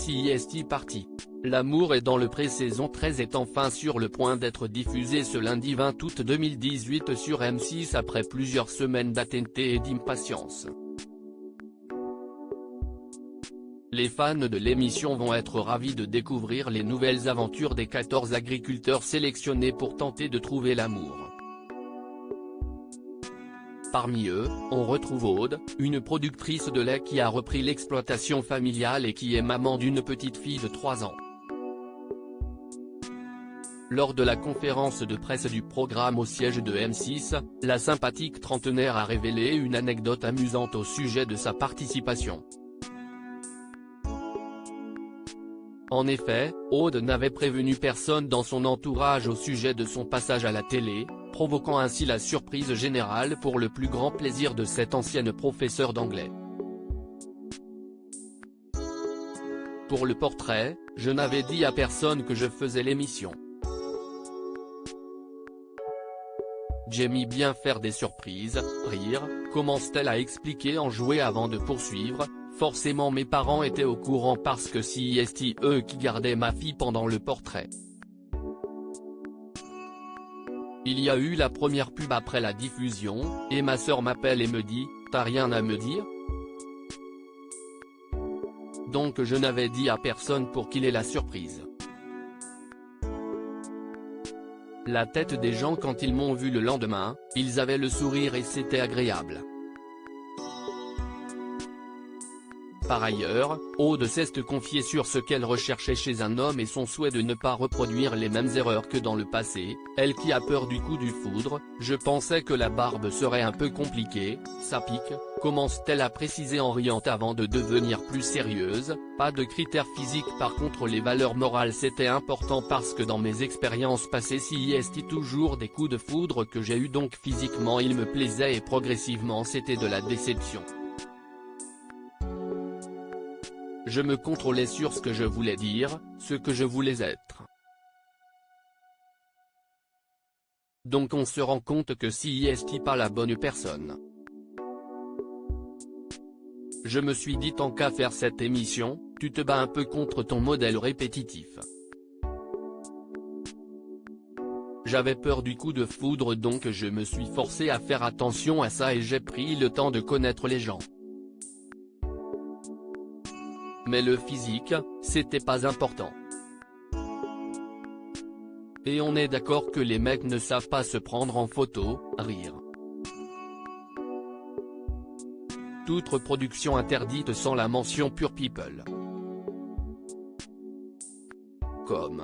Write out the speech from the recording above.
CIST Party. L'amour est dans le pré-saison 13 est enfin sur le point d'être diffusé ce lundi 20 août 2018 sur M6 après plusieurs semaines d'attente et d'impatience. Les fans de l'émission vont être ravis de découvrir les nouvelles aventures des 14 agriculteurs sélectionnés pour tenter de trouver l'amour. Parmi eux, on retrouve Aude, une productrice de lait qui a repris l'exploitation familiale et qui est maman d'une petite fille de 3 ans. Lors de la conférence de presse du programme au siège de M6, la sympathique trentenaire a révélé une anecdote amusante au sujet de sa participation. En effet, Aude n'avait prévenu personne dans son entourage au sujet de son passage à la télé, provoquant ainsi la surprise générale pour le plus grand plaisir de cette ancienne professeure d'anglais. Pour le portrait, je n'avais dit à personne que je faisais l'émission. J'aime bien faire des surprises, rire, commence-t-elle à expliquer enjouée avant de poursuivre. Forcément mes parents étaient au courant parce que c'est eux qui gardaient ma fille pendant le portrait. Il y a eu la première pub après la diffusion, et ma sœur m'appelle et me dit « T'as rien à me dire ?» Donc je n'avais dit à personne pour qu'il ait la surprise. La tête des gens quand ils m'ont vu le lendemain, ils avaient le sourire et c'était agréable. Par ailleurs, Aude s'est confiée sur ce qu'elle recherchait chez un homme et son souhait de ne pas reproduire les mêmes erreurs que dans le passé, elle qui a peur du coup du foudre. Je pensais que la barbe serait un peu compliquée, ça pique, commence-t-elle à préciser en riant avant de devenir plus sérieuse. Pas de critères physiques par contre les valeurs morales c'était important parce que dans mes expériences passées CIST toujours des coups de foudre que j'ai eu donc physiquement il me plaisait et progressivement c'était de la déception. Je me contrôlais sur ce que je voulais dire, ce que je voulais être. Donc on se rend compte que CIST pas la bonne personne. Je me suis dit tant qu'à faire cette émission, tu te bats un peu contre ton modèle répétitif. J'avais peur du coup de foudre donc je me suis forcé à faire attention à ça et j'ai pris le temps de connaître les gens. Mais le physique, c'était pas important. Et on est d'accord que les mecs ne savent pas se prendre en photo, rire. Toute reproduction interdite sans la mention Pure People. Comme